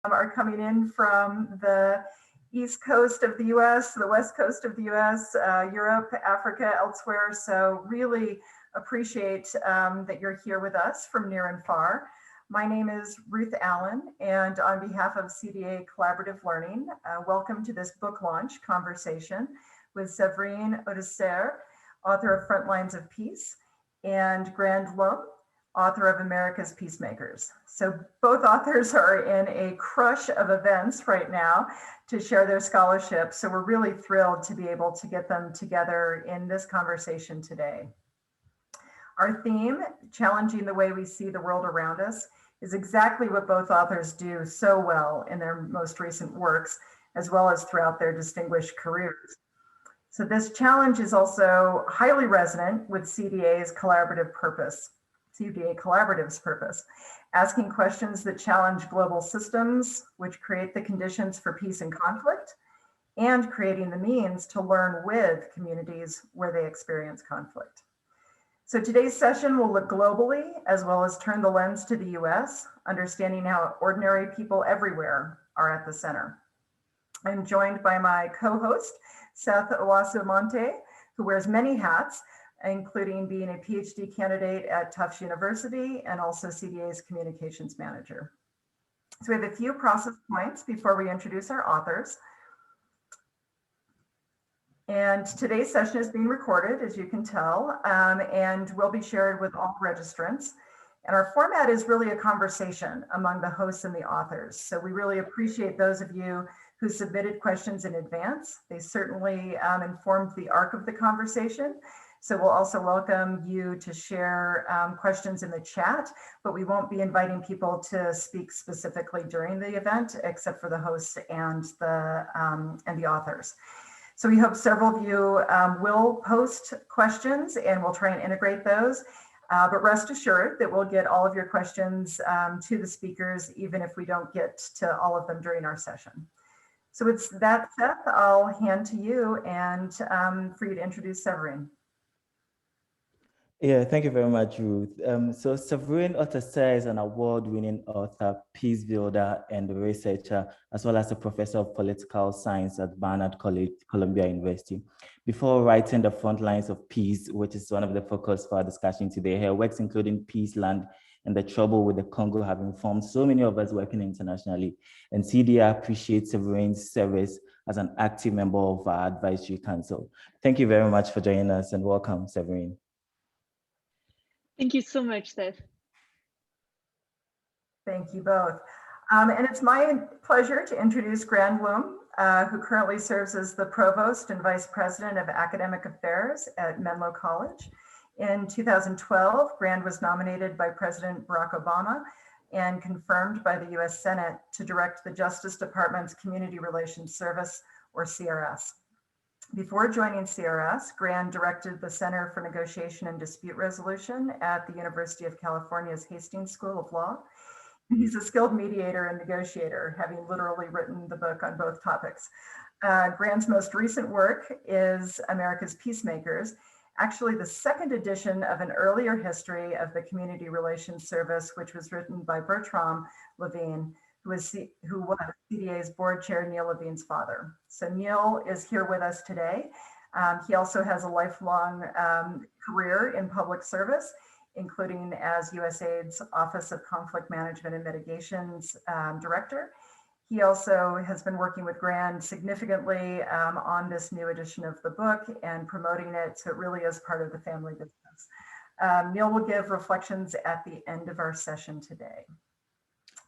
are coming in from the East Coast of the US, the West Coast of the US, Europe, Africa, elsewhere. So really appreciate that you're here with us from near and far. My name is Ruth Allen, and on behalf of CDA Collaborative Learning, welcome to this book launch conversation with Séverine Autesserre, author of Front Lines of Peace, and Grande, author of America's Peacemakers. So both authors are in a crush of events right now to share their scholarship. So we're really thrilled to be able to get them together in this conversation today. Our theme, challenging the way we see the world around us, is exactly what both authors do so well in their most recent works, as well as throughout their distinguished careers. So this challenge is also highly resonant with CDA Collaborative's purpose, asking questions that challenge global systems, which create the conditions for peace and conflict, and creating the means to learn with communities where they experience conflict. So today's session will look globally, as well as turn the lens to the US, understanding how ordinary people everywhere are at the center. I'm joined by my co-host, Seth Owasu-Monte, who wears many hats, including being a PhD candidate at Tufts University and also CDA's communications manager. So we have a few process points before we introduce our authors. And today's session is being recorded, as you can tell, and will be shared with all registrants. And our format is really a conversation among the hosts and the authors. So we really appreciate those of you who submitted questions in advance. They certainly informed the arc of the conversation. So we'll also welcome you to share questions in the chat, but we won't be inviting people to speak specifically during the event, except for the hosts and the authors. So we hope several of you will post questions, and we'll try and integrate those. But rest assured that we'll get all of your questions to the speakers, even if we don't get to all of them during our session. So with that, Seth, I'll hand to you and for you to introduce Séverine. Yeah, thank you very much, Ruth. So Séverine Autesserre is an award-winning author, peace builder, and researcher, as well as a professor of political science at Barnard College, Columbia University. Before writing The Front Lines of Peace, which is one of the focus for our discussion today, her works including Peaceland and The Trouble with the Congo have informed so many of us working internationally. And CDA appreciates Severine's service as an active member of our advisory council. Thank you very much for joining us, and welcome, Séverine. Thank you so much, Seth. Thank you both. And it's my pleasure to introduce Grande, who currently serves as the Provost and Vice President of Academic Affairs at Menlo College. In 2012, Grande was nominated by President Barack Obama and confirmed by the US Senate to direct the Justice Department's Community Relations Service, or CRS. Before joining CRS, Grande directed the Center for Negotiation and Dispute Resolution at the University of California's Hastings School of Law. He's a skilled mediator and negotiator, having literally written the book on both topics. Grande's most recent work is America's Peacemakers, actually the second edition of an earlier history of the Community Relations Service, which was written by Bertram Levine, who was CDA's board chair, Neil Levine's father. So Neil is here with us today. He also has a lifelong career in public service, including as USAID's Office of Conflict Management and Mitigations Director. He also has been working with Grande significantly on this new edition of the book and promoting it, so it really is part of the family business. Neil will give reflections at the end of our session today.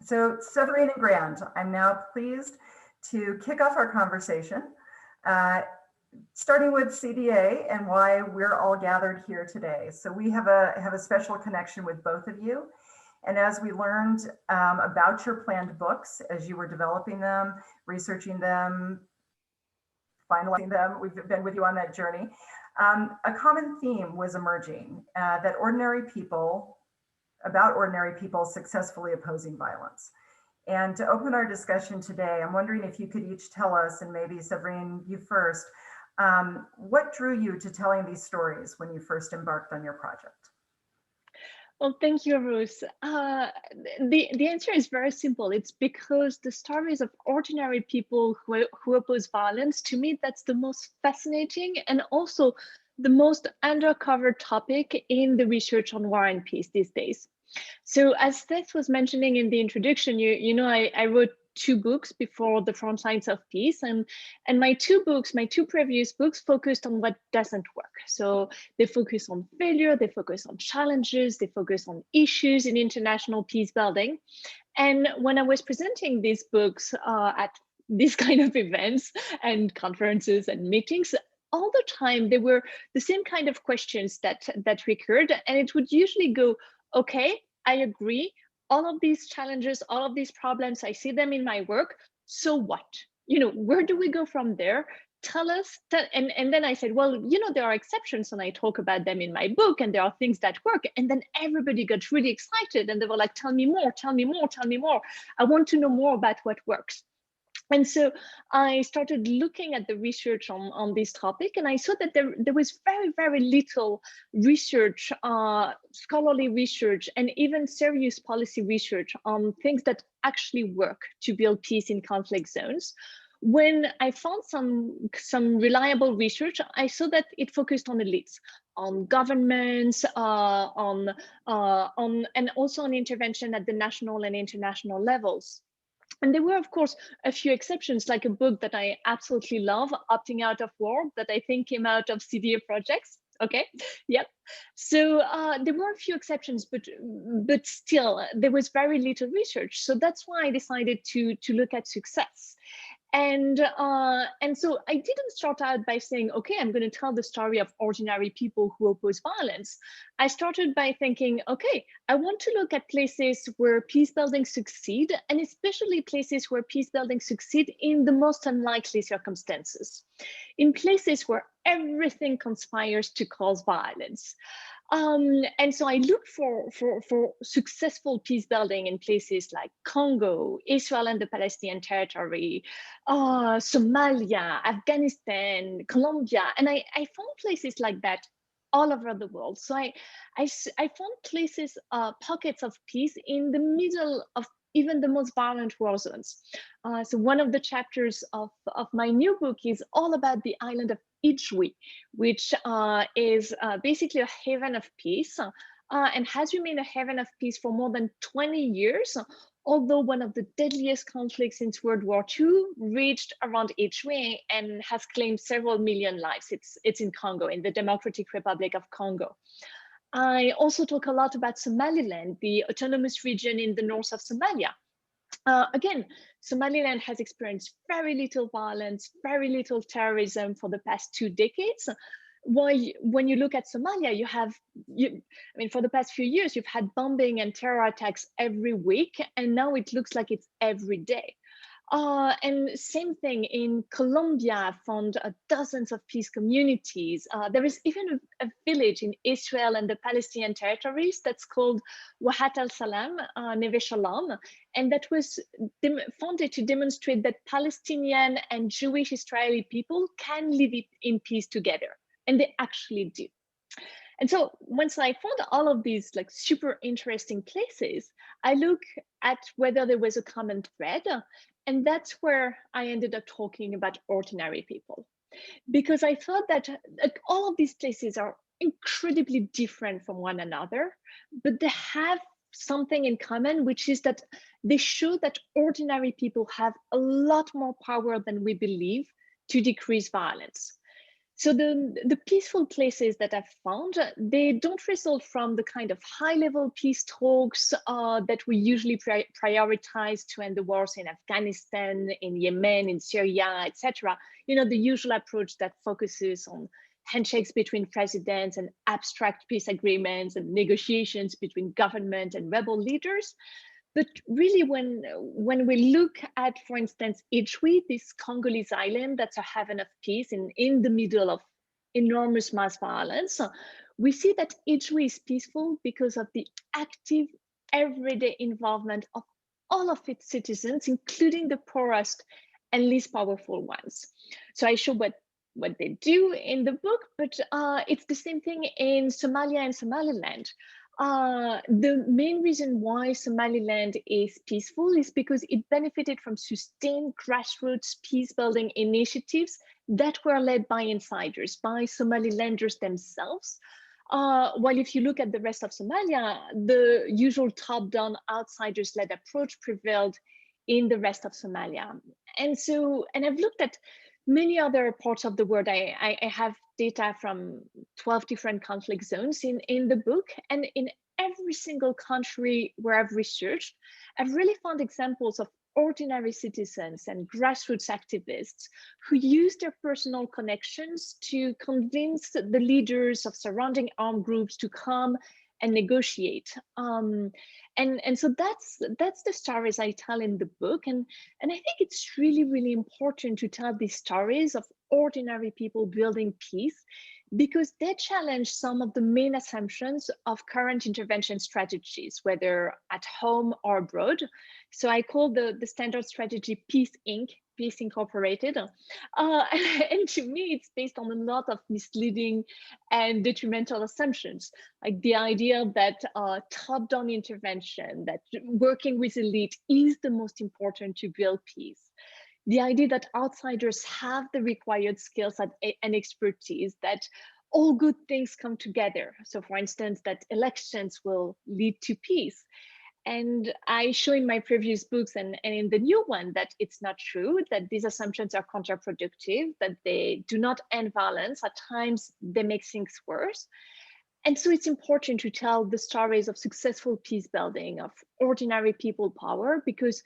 So Séverine and Grande, I'm now pleased to kick off our conversation, starting with CDA and why we're all gathered here today. So we have a special connection with both of you. And as we learned about your planned books, as you were developing them, researching them, finalizing them, we've been with you on that journey, a common theme was emerging, that ordinary people successfully opposing violence. And to open our discussion today, I'm wondering if you could each tell us, and maybe Séverine, you first, what drew you to telling these stories when you first embarked on your project? Well, thank you, Ruth. The answer is very simple. It's because the stories of ordinary people who oppose violence, to me, that's the most fascinating and also the most undercover topic in the research on war and peace these days. So as Steph was mentioning in the introduction, you know, I wrote 2 books before the Front Lines of Peace, and my two previous books focused on what doesn't work. So they focus on failure, they focus on challenges, they focus on issues in international peace building. And when I was presenting these books at these kind of events and conferences and meetings, all the time there were the same kind of questions that recurred, and it would usually go, okay, I agree, all of these challenges, all of these problems, I see them in my work, so what? You know, where do we go from there? Tell us. And then I said, well, you know, there are exceptions and I talk about them in my book, and there are things that work. And then everybody got really excited and they were like, tell me more, tell me more, tell me more. I want to know more about what works. And so I started looking at the research on this topic, and I saw that there was very, very little research, scholarly research, and even serious policy research on things that actually work to build peace in conflict zones. When I found some reliable research, I saw that it focused on elites, on governments, and also on intervention at the national and international levels. And there were, of course, a few exceptions, like a book that I absolutely love, Opting Out of War, that I think came out of CDA projects. Okay, yep. So there were a few exceptions, but still, there was very little research. So that's why I decided to look at success. And so I didn't start out by saying, okay, I'm going to tell the story of ordinary people who oppose violence. I started by thinking, okay, I want to look at places where peace building succeed, and especially places where peace building succeed in the most unlikely circumstances, in places where everything conspires to cause violence. And so I looked for successful peace building in places like Congo, Israel and the Palestinian territory, Somalia, Afghanistan, Colombia, and I found places like that all over the world. So I found places, pockets of peace in the middle of even the most violent war zones. So one of the chapters of my new book is all about the island of Ijwi, which is basically a haven of peace, and has remained a haven of peace for more than 20 years, although one of the deadliest conflicts since World War II reached around Ijwi and has claimed several million lives. It's in Congo, in the Democratic Republic of Congo. I also talk a lot about Somaliland, the autonomous region in the north of Somalia. Again, Somaliland has experienced very little violence, very little terrorism for the past 2 decades. While when you look at Somalia, for the past few years, you've had bombing and terror attacks every week, and now it looks like it's every day. And same thing in Colombia, I found dozens of peace communities. There is even a village in Israel and the Palestinian territories that's called Wahat al-Salam, Neve Shalom, and that was founded to demonstrate that Palestinian and Jewish Israeli people can live in peace together, and they actually do. And so once I found all of these like super interesting places, I look at whether there was a common thread. And that's where I ended up talking about ordinary people, because I thought that all of these places are incredibly different from one another, but they have something in common, which is that they show that ordinary people have a lot more power than we believe to decrease violence. So the peaceful places that I've found, they don't result from the kind of high-level peace talks that we usually prioritize to end the wars in Afghanistan, in Yemen, in Syria, etc. You know, the usual approach that focuses on handshakes between presidents and abstract peace agreements and negotiations between government and rebel leaders. But really, when we look at, for instance, Ijwi, this Congolese island that's a haven of peace in the middle of enormous mass violence, we see that Ijwi is peaceful because of the active, everyday involvement of all of its citizens, including the poorest and least powerful ones. So I show what they do in the book, but it's the same thing in Somalia and Somaliland. The main reason why Somaliland is peaceful is because it benefited from sustained grassroots peace building initiatives that were led by insiders, by Somalilanders themselves. While if you look at the rest of Somalia, the usual top-down outsiders-led approach prevailed in the rest of Somalia. And I've looked at many other parts of the world. I have data from 12 different conflict zones in the book. And in every single country where I've researched, I've really found examples of ordinary citizens and grassroots activists who use their personal connections to convince the leaders of surrounding armed groups to come and negotiate. And so that's the stories I tell in the book. And I think it's really, really important to tell these stories of ordinary people building peace, because they challenge some of the main assumptions of current intervention strategies, whether at home or abroad. So I call the standard strategy Peace Inc., Peace Incorporated. And to me, it's based on a lot of misleading and detrimental assumptions, like the idea that top-down intervention, that working with elite is the most important to build peace. The idea that outsiders have the required skills and expertise, that all good things come together. So for instance, that elections will lead to peace. And I show in my previous books and in the new one that it's not true, that these assumptions are counterproductive, that they do not end violence. At times, they make things worse. And so it's important to tell the stories of successful peace building, of ordinary people power, because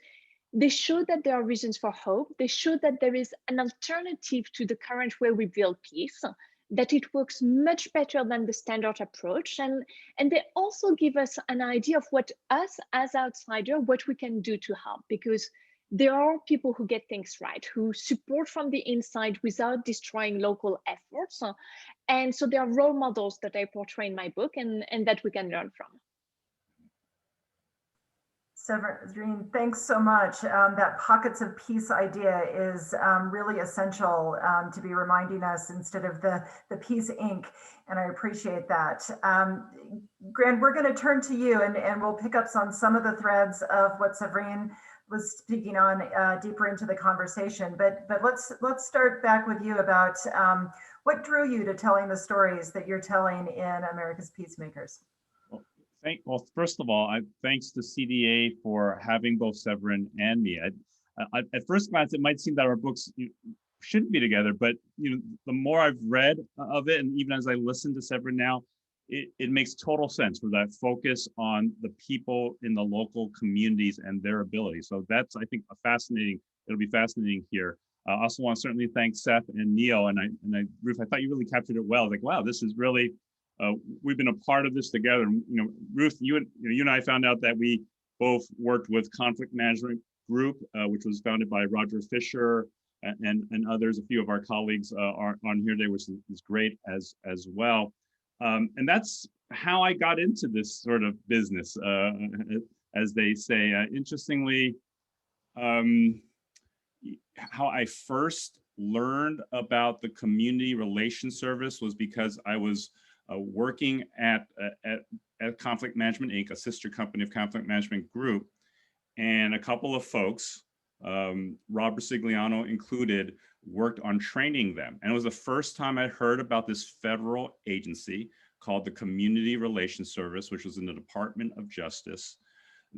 they show that there are reasons for hope. They show that there is an alternative to the current way we build peace, that it works much better than the standard approach. And they also give us an idea of what us as outsiders, what we can do to help, because there are people who get things right, who support from the inside without destroying local efforts. And so there are role models that I portray in my book and that we can learn from. Séverine, thanks so much. That pockets of peace idea is really essential to be reminding us instead of the Peace Inc. And I appreciate that. Grande, we're going to turn to you and we'll pick up on some of the threads of what Séverine was speaking on deeper into the conversation. But let's start back with you about what drew you to telling the stories that you're telling in America's Peacemakers. Well, first of all, thanks to CDA for having both Séverine and me. At first glance, it might seem that our books shouldn't be together, but the more I've read of it, and even as I listen to Séverine now, it makes total sense for that focus on the people in the local communities and their ability. So that's, I think, it'll be fascinating here. I also want to certainly thank Seth and Neil, and Ruth, I thought you really captured it well. I was like, wow, this is really, we've been a part of this together. Ruth, you and I found out that we both worked with Conflict Management Group, which was founded by Roger Fisher and others. A few of our colleagues are on here today, which is great as well. And that's how I got into this sort of business, as they say. Interestingly, how I first learned about the Community Relations Service was because I was working at Conflict Management Inc., a sister company of Conflict Management Group, and a couple of folks, Rob Brasigliano included, worked on training them. And it was the first time I heard about this federal agency called the Community Relations Service, which was in the Department of Justice,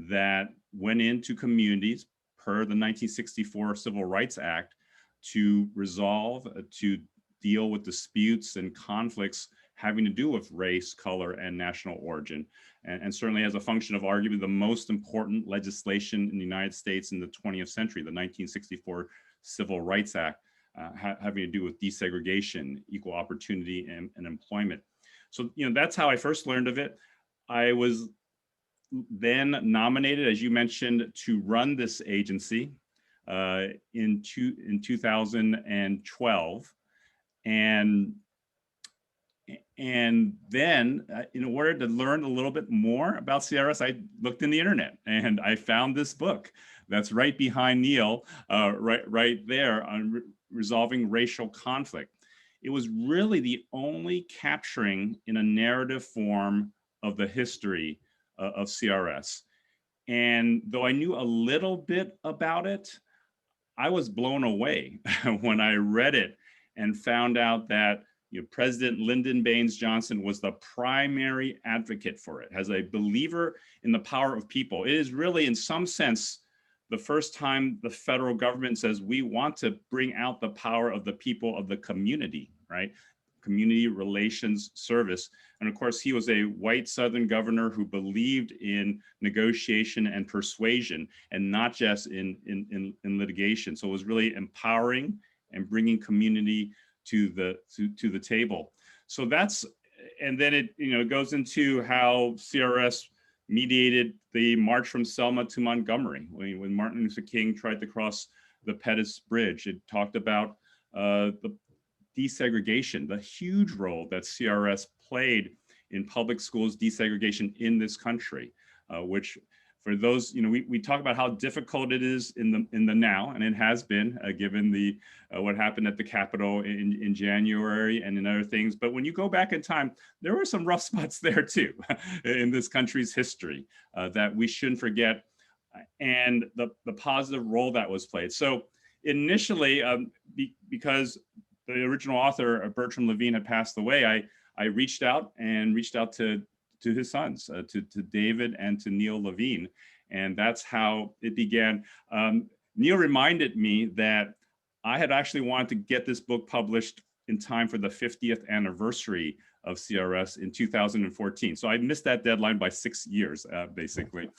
that went into communities per the 1964 Civil Rights Act to resolve, to deal with disputes and conflicts having to do with race, color, and national origin. And certainly as a function of arguably the most important legislation in the United States in the 20th century, the 1964 Civil Rights Act, having to do with desegregation, equal opportunity, and employment. So, that's how I first learned of it. I was then nominated, as you mentioned, to run this agency in 2012. And then in order to learn a little bit more about CRS, I looked in the internet and I found this book that's right behind Neil, right there, on resolving racial conflict. It was really the only capturing in a narrative form of the history of CRS. And though I knew a little bit about it, I was blown away when I read it and found out that President Lyndon Baines Johnson was the primary advocate for it, as a believer in the power of people. It is really, in some sense, the first time the federal government says we want to bring out the power of the people of the community, right? Community Relations Service. And of course, he was a white Southern governor who believed in negotiation and persuasion, and not just in litigation. So it was really empowering and bringing community to the table. So that's, and then it goes into how CRS mediated the march from Selma to Montgomery when Martin Luther King tried to cross the Pettus Bridge. It talked about the desegregation, the huge role that CRS played in public schools desegregation in this country, which for those, we talk about how difficult it is in the now, and it has been given the what happened at the Capitol in January and in other things. But when you go back in time, there were some rough spots there too in this country's history that we shouldn't forget, and the positive role that was played. So initially, because the original author, Bertram Levine, had passed away, I reached out to his sons, to David and to Neil Levine. And that's how it began. Neil reminded me that I had actually wanted to get this book published in time for the 50th anniversary of CRS in 2014. So I missed that deadline by 6 years, basically.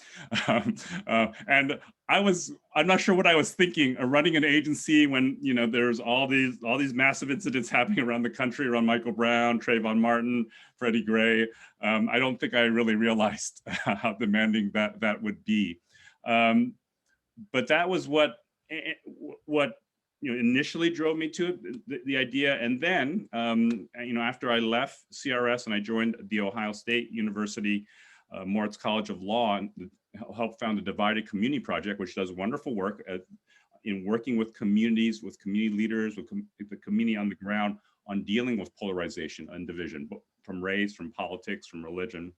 And I'm not sure what I was thinking, running an agency when there's all these massive incidents happening around the country, around Michael Brown, Trayvon Martin, Freddie Gray. I don't think I really realized how demanding that would be. But that was what initially drove me to it, the idea. And then, after I left CRS and I joined the Ohio State University Moritz College of Law, and helped found the Divided Community Project, which does wonderful work in working with communities, with community leaders, with the community on the ground on dealing with polarization and division, from race, from politics, from religion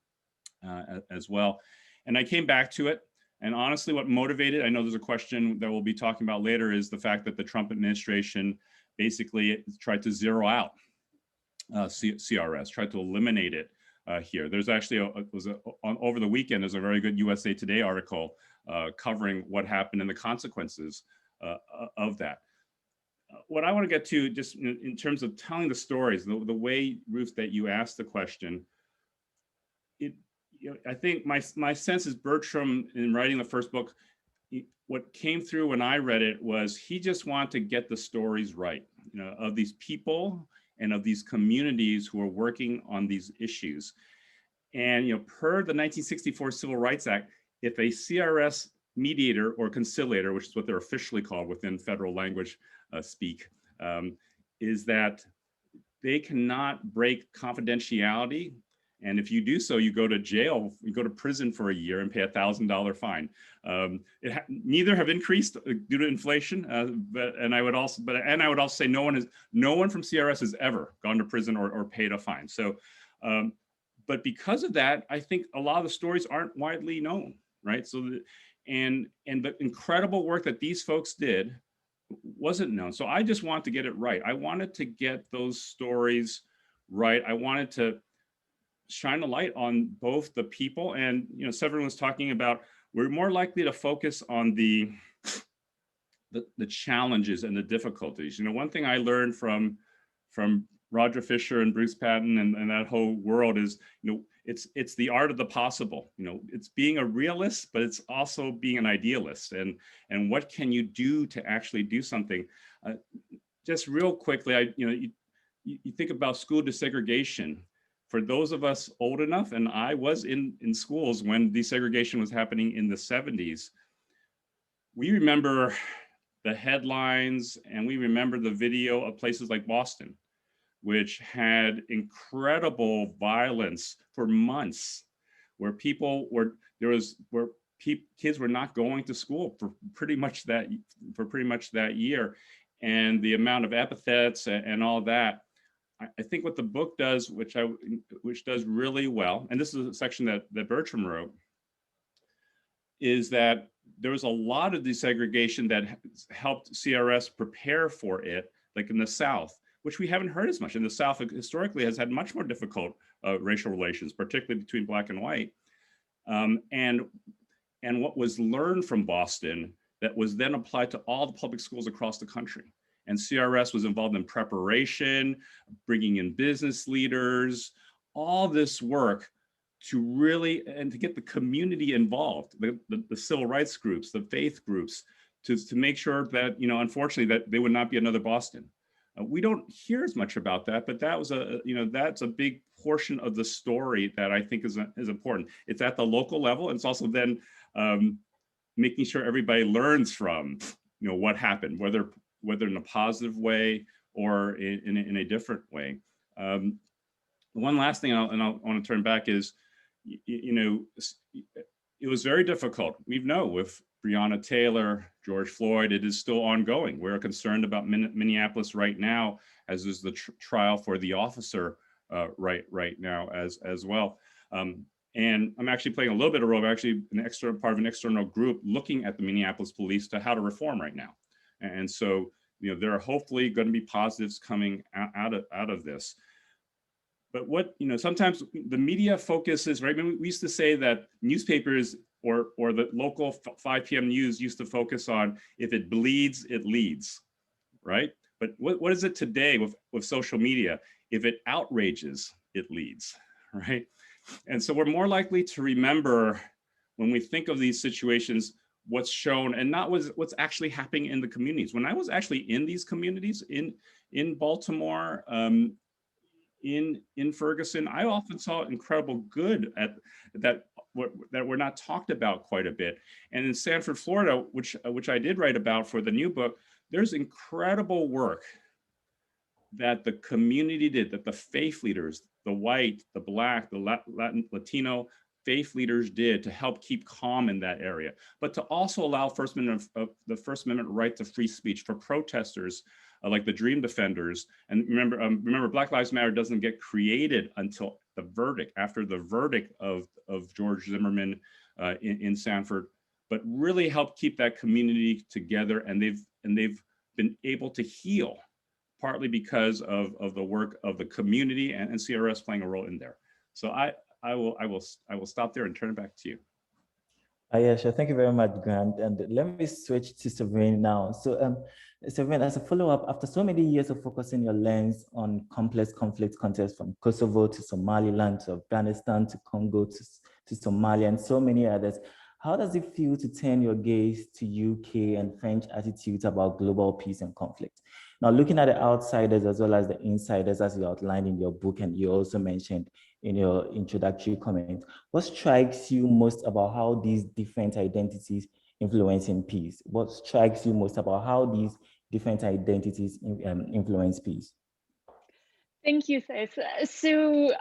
as well. And I came back to it. And honestly, what motivated, I know there's a question that we'll be talking about later, is the fact that the Trump administration basically tried to zero out CRS, tried to eliminate it here. There's actually, over the weekend, there's a very good USA Today article covering what happened and the consequences of that. What I want to get to, just in terms of telling the stories, the way, Ruth, that you asked the question, I think my sense is Bertram, in writing the first book, what came through when I read it was he just wanted to get the stories right, of these people and of these communities who are working on these issues. And per the 1964 Civil Rights Act, if a CRS mediator or conciliator, which is what they're officially called within federal language speak, is that they cannot break confidentiality. And if you do so, you go to jail, you go to prison for a year and pay $1,000 fine. Neither have increased due to inflation, and I would also say no one from CRS has ever gone to prison or paid a fine. So, but because of that, I think a lot of the stories aren't widely known, right? So, and the incredible work that these folks did wasn't known. So I just wanted to get it right. I wanted to get those stories right. I wanted to shine a light on both the people, and Séverine was talking about, we're more likely to focus on the challenges and the difficulties. One thing I learned from Roger Fisher and Bruce Patton and that whole world is, it's the art of the possible. It's being a realist, but it's also being an idealist. And what can you do to actually do something? Just real quickly, you think about school desegregation. For those of us old enough, and I was in schools when desegregation was happening in the 70s, we remember the headlines and we remember the video of places like Boston, which had incredible violence for months, where kids were not going to school for pretty much that year, and the amount of epithets and all that. I think what the book does, which does really well, and this is a section that Bertram wrote, is that there was a lot of desegregation that helped CRS prepare for it, like in the South, which we haven't heard as much. In the South, historically, has had much more difficult racial relations, particularly between Black and white. And what was learned from Boston that was then applied to all the public schools across the country. And CRS was involved in preparation, bringing in business leaders, all this work to really, and to get the community involved, the civil rights groups, the faith groups, to make sure that, unfortunately, that there would not be another Boston. We don't hear as much about that, but that was that's a big portion of the story that I think is important. It's at the local level, and it's also then making sure everybody learns from, what happened, whether in a positive way or in a different way. One last thing, and I want to turn back is, it was very difficult. We know with Breonna Taylor, George Floyd, it is still ongoing. We're concerned about Minneapolis right now, as is the trial for the officer right now as well. And I'm actually playing a little bit of role, actually part of an external group looking at the Minneapolis police to how to reform right now. And so, there are hopefully going to be positives coming out of this. But what, sometimes the media focuses, right? We used to say that newspapers or the local 5 p.m. news used to focus on, if it bleeds, it leads, right? But what is it today with social media? If it outrages, it leads, right? And so we're more likely to remember, when we think of these situations, what's shown and not what's actually happening in the communities. When I was actually in these communities in Baltimore, in Ferguson, I often saw incredible good at that were not talked about quite a bit. And in Sanford, Florida, which I did write about for the new book, there's incredible work that the community did, that the faith leaders, the white, the Black, the Latino faith leaders did to help keep calm in that area, but to also allow the First Amendment right to free speech for protesters like the Dream Defenders. And remember, Black Lives Matter doesn't get created until the verdict, after the verdict of George Zimmerman in Sanford, but really helped keep that community together. And they've been able to heal, partly because of the work of the community and CRS playing a role in there. So I will stop there and turn it back to you. Yeah, sure. Thank you very much, Grant. And let me switch to Séverine now. So, Séverine, as a follow-up, after so many years of focusing your lens on complex conflict contexts from Kosovo to Somaliland to Afghanistan to Congo to Somalia and so many others, how does it feel to turn your gaze to UK and French attitudes about global peace and conflict? Now, looking at the outsiders as well as the insiders, as you outlined in your book, and you also mentioned in your introductory comment, what strikes you most about how these different identities influence in peace? What strikes you most about how these different identities influence peace? Thank you, Seth. So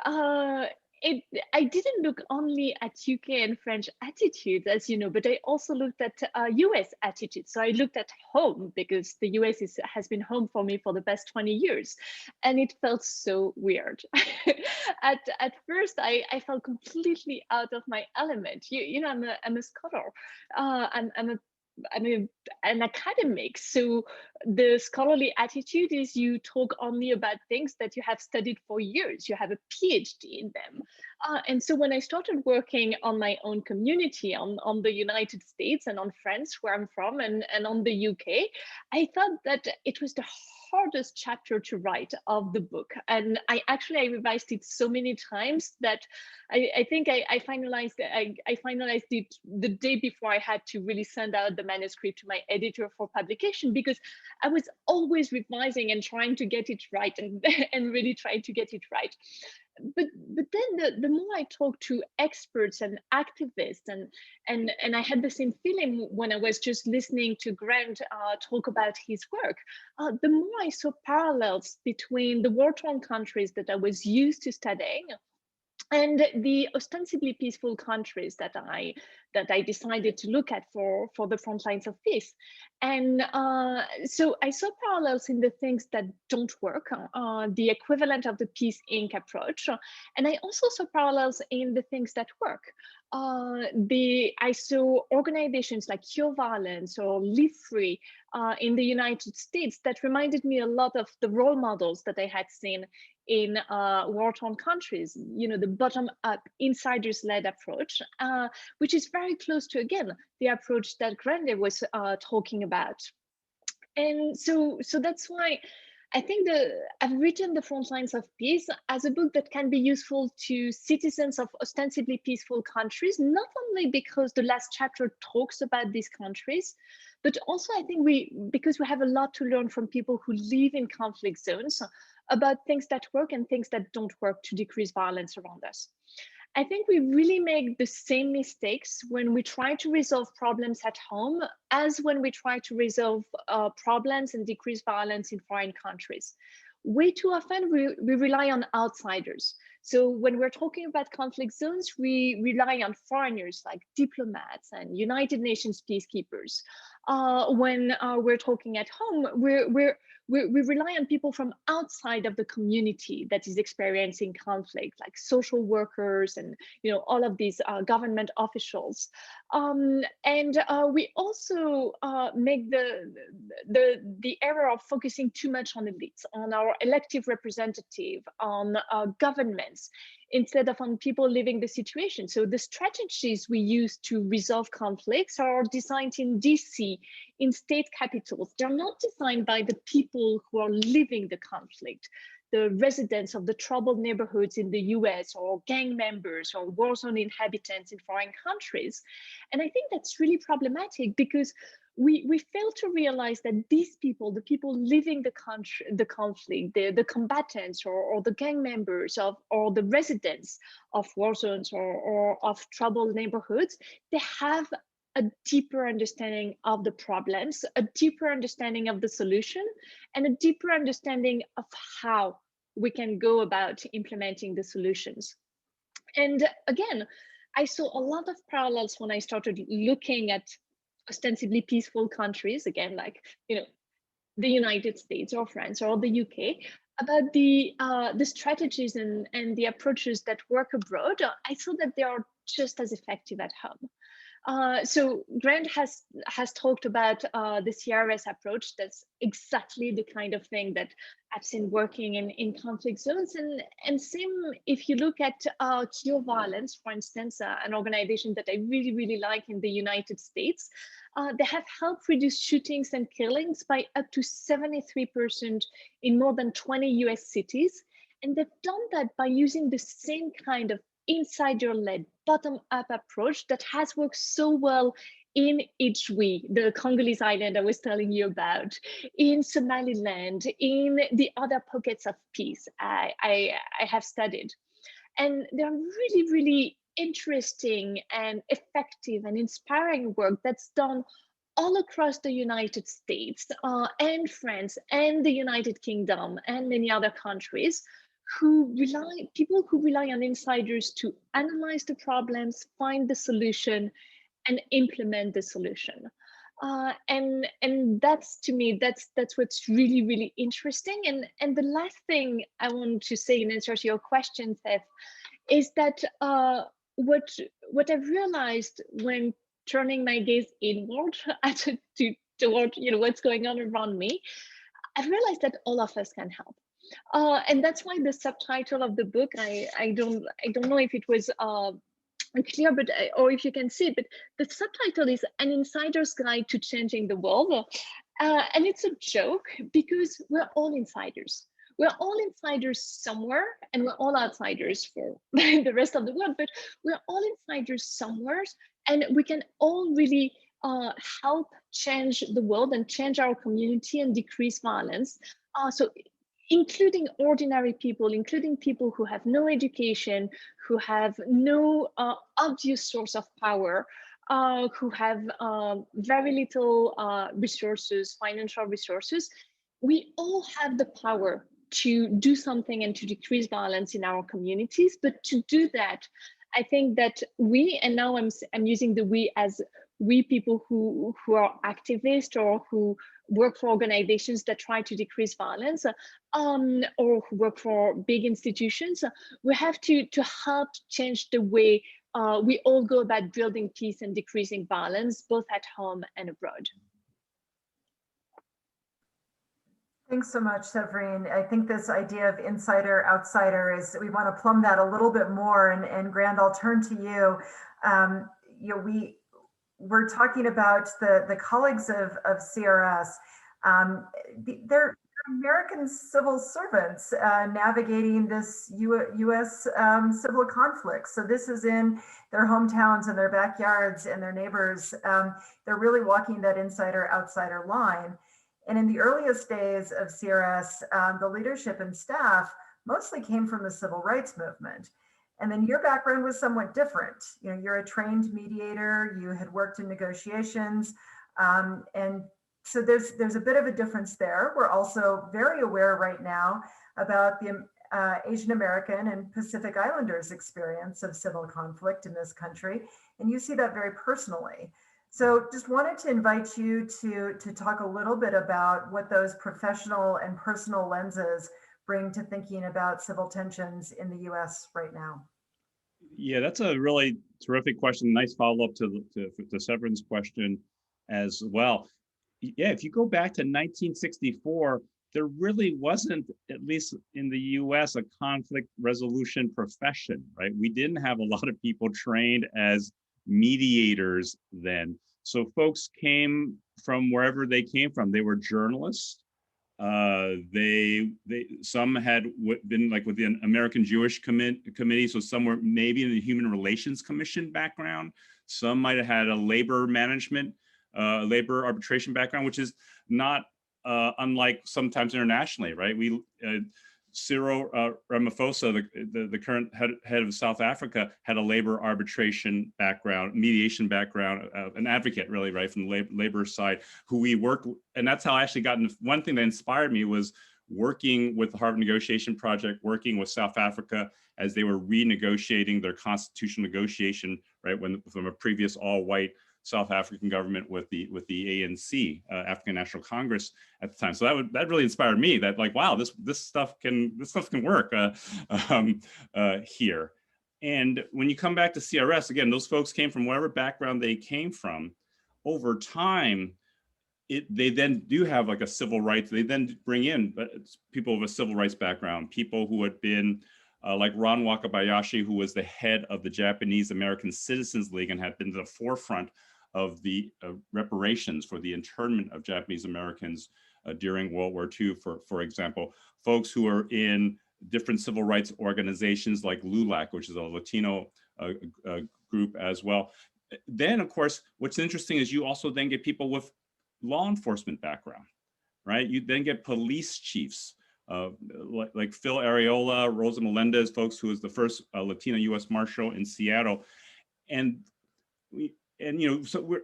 I didn't look only at UK and French attitudes, as you know, but I also looked at US attitudes. So I looked at home, because the US has been home for me for the past 20 years. And it felt so weird. At first, I felt completely out of my element. I'm a scholar. I'm an academic, so the scholarly attitude is you talk only about things that you have studied for years. You have a PhD in them. And so when I started working on my own community, on the United States and on France, where I'm from, and on the UK, I thought that it was the hardest chapter to write of the book. And I revised it so many times that I think I finalized it the day before I had to really send out the manuscript to my editor for publication, because I was always revising and trying to get it right and really trying to get it right. But then the more I talked to experts and activists, and I had the same feeling when I was just listening to Grande talk about his work, the more I saw parallels between the war-torn countries that I was used to studying and the ostensibly peaceful countries that I that I decided to look at for the front lines of peace. And so I saw parallels in the things that don't work, the equivalent of the Peace Inc. approach. And I also saw parallels in the things that work. I saw organizations like Cure Violence or Live Free in the United States that reminded me a lot of the role models that I had seen in war-torn countries, the bottom-up, insiders-led approach, which is very close to, again, the approach that Grande was talking about. And so that's why I think I've written The Front Lines of Peace as a book that can be useful to citizens of ostensibly peaceful countries, not only because the last chapter talks about these countries, but also I think because we have a lot to learn from people who live in conflict zones about things that work and things that don't work to decrease violence around us. I think we really make the same mistakes when we try to resolve problems at home as when we try to resolve problems and decrease violence in foreign countries. Way too often we rely on outsiders. So when we're talking about conflict zones, we rely on foreigners like diplomats and United Nations peacekeepers. When we're talking at home, we rely on people from outside of the community that is experiencing conflict, like social workers and all of these government officials. We also make the error of focusing too much on elites, on our elective representative, on governments, instead of on people living the situation. So the strategies we use to resolve conflicts are designed in DC, in state capitals. They're not designed by the people who are living the conflict, the residents of the troubled neighborhoods in the US, or gang members or war zone inhabitants in foreign countries. And I think that's really problematic because we fail to realize that these people, the people living the conflict, the combatants or the gang members or the residents of war zones or of troubled neighborhoods, they have a deeper understanding of the problems, a deeper understanding of the solution, and a deeper understanding of how we can go about implementing the solutions. And again, I saw a lot of parallels when I started looking at ostensibly peaceful countries, again, like the United States or France or the UK, about the strategies and the approaches that work abroad. I saw that they are just as effective at home. So Grande has talked about the CRS approach. That's exactly the kind of thing that I've seen working in conflict zones. And same if you look at Cure Violence, for instance, an organization that I really, really like in the United States. They have helped reduce shootings and killings by up to 73% in more than 20 US cities. And they've done that by using the same kind of insider-led bottom-up approach that has worked so well in Ijwi, the Congolese island I was telling you about, in Somaliland, in the other pockets of peace I have studied. And they're really, really interesting and effective and inspiring work that's done all across the United States and France and the United Kingdom and many other countries, people who rely on insiders to analyze the problems, find the solution, and implement the solution. And that's, to me, that's what's really, really interesting. And the last thing I want to say in answer to your question, Seth, is that what I've realized when turning my gaze inward toward what's going on around me, I've realized that all of us can help. And that's why the subtitle of the book, I don't know if it was clear, but or if you can see it, but the subtitle is An Insider's Guide to Changing the World. And it's a joke because we're all insiders. We're all insiders somewhere, and we're all outsiders for the rest of the world, but we're all insiders somewhere, and we can all really help change the world and change our community and decrease violence. So including ordinary people, including people who have no education, who have no obvious source of power, who have very little resources, financial resources. We all have the power to do something and to decrease violence in our communities, but to do that, I think that we, and now I'm using the we as we people who are activists or who work for organizations that try to decrease violence, or who work for big institutions, we have to help change the way we all go about building peace and decreasing violence, both at home and abroad. Thanks so much, Séverine. I think this idea of insider outsider is, we want to plumb that a little bit more. And Grande, I'll turn to you. You know, we're talking about the colleagues of CRS. They're American civil servants navigating this U.S. Civil conflict. So this is in their hometowns and their backyards and their neighbors. They're really walking that insider-outsider line. And in the earliest days of CRS, the leadership and staff mostly came from the civil rights movement. And then your background was somewhat different. You know, you're a trained mediator, you had worked in negotiations, and so there's a bit of a difference there. We're also very aware right now about the Asian American and Pacific Islanders experience of civil conflict in this country, and you see that very personally. So just wanted to invite you to talk a little bit about what those professional and personal lenses bring to thinking about civil tensions in the US right now. Yeah, that's a really terrific question. Nice follow-up to Severine's question as well. Yeah, if you go back to 1964, there really wasn't, at least in the US, a conflict resolution profession, right? We didn't have a lot of people trained as mediators then. So folks came from wherever they came from. They were journalists. Some had been like with the American Jewish Committee, so some were maybe in the Human Relations Commission background. Some might have had a labor management, labor arbitration background, which is not unlike sometimes internationally, right? Cyril Ramaphosa, the current head of South Africa, had a labor arbitration background, mediation background, an advocate really, right, from the labor side, who we worked, and that's how I actually got into, one thing that inspired me was working with the Harvard Negotiation Project, working with South Africa as they were renegotiating their constitutional negotiation, right, from a previous all-white South African government with the ANC, African National Congress at the time. So that really inspired me. That like, wow, this stuff can work here. And when you come back to CRS, again, those folks came from whatever background they came from. Over time, they then do have like a civil rights. They then bring in people with a civil rights background, people who had been like Ron Wakabayashi, who was the head of the Japanese American Citizens League and had been to the forefront of the reparations for the internment of Japanese Americans during World War II, for example. Folks who are in different civil rights organizations like LULAC, which is a Latino group as well. Then, of course, what's interesting is you also then get people with law enforcement background, right? You then get police chiefs, like Phil Areola, Rosa Melendez, folks who was the first Latino U.S. Marshal in Seattle. And you know, so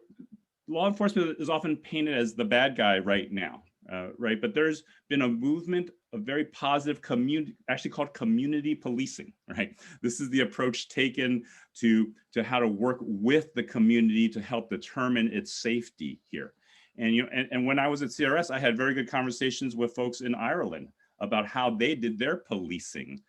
law enforcement is often painted as the bad guy right now, right? But there's been a movement of very positive community, actually called community policing, right? This is the approach taken to how to work with the community to help determine its safety here. And you know, and when I was at CRS, I had very good conversations with folks in Ireland about how they did their policing.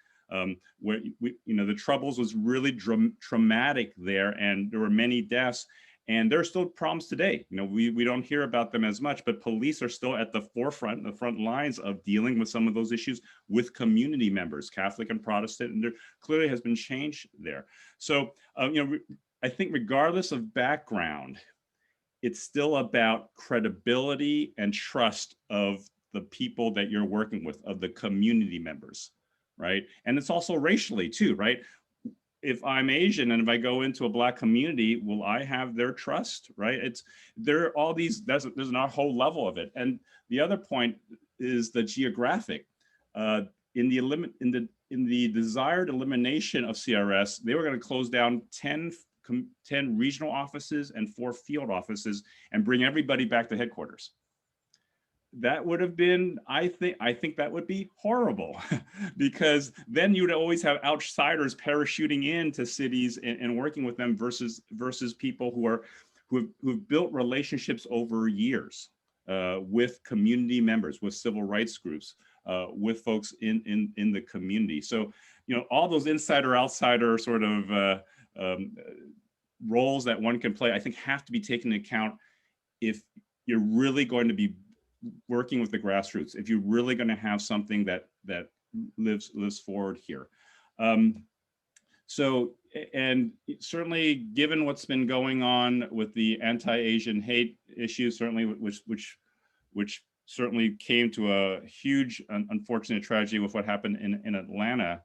Where you know, the Troubles was really traumatic there, and there were many deaths, and there are still problems today. You know, we don't hear about them as much, but police are still at the forefront, the front lines of dealing with some of those issues with community members, Catholic and Protestant, and there clearly has been change there. So, you know, I think regardless of background, it's still about credibility and trust of the people that you're working with, of the community members. Right. And it's also racially too, right? If I'm Asian and if I go into a Black community, will I have their trust? Right. There are all these, there's not a whole level of it. And the other point is the geographic. In the desired elimination of CRS, they were going to close down 10 regional offices and 4 field offices and bring everybody back to headquarters. that would have been, I think that would be horrible because then you would always have outsiders parachuting into cities and working with them versus people who have built relationships over years with community members, with civil rights groups, with folks in the community. So, all those insider-outsider sort of roles that one can play, I think, have to be taken into account if you're really going to be working with the grassroots, if you're really going to have something that lives forward here. So, and certainly given what's been going on with the anti-Asian hate issues, certainly which certainly came to a huge unfortunate tragedy with what happened in Atlanta,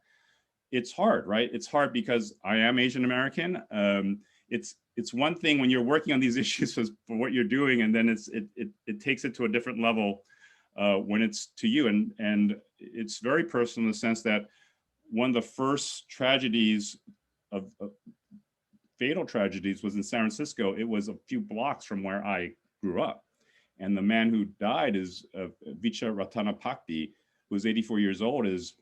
it's hard, right? It's hard because I am Asian American. It's one thing when you're working on these issues for what you're doing, and then it takes it to a different level when it's to you. And it's very personal in the sense that one of the first tragedies of fatal tragedies was in San Francisco. It was a few blocks from where I grew up. And the man who died is Vicha Ratanapakdi, who was 84 years old, is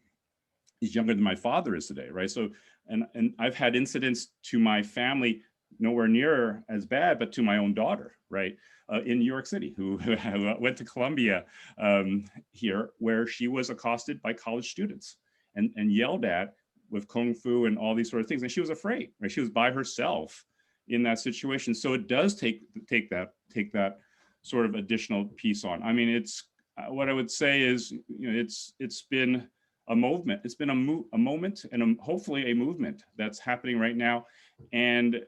younger than my father is today, right? So, and I've had incidents to my family nowhere near as bad, but to my own daughter, right? In New York City, who went to Columbia here, where she was accosted by college students and yelled at with kung fu and all these sort of things. And she was afraid, right? She was by herself in that situation. So it does take that sort of additional piece on. I mean, it's what I would say is, it's been a movement. It's been a moment and hopefully a movement that's happening right now. And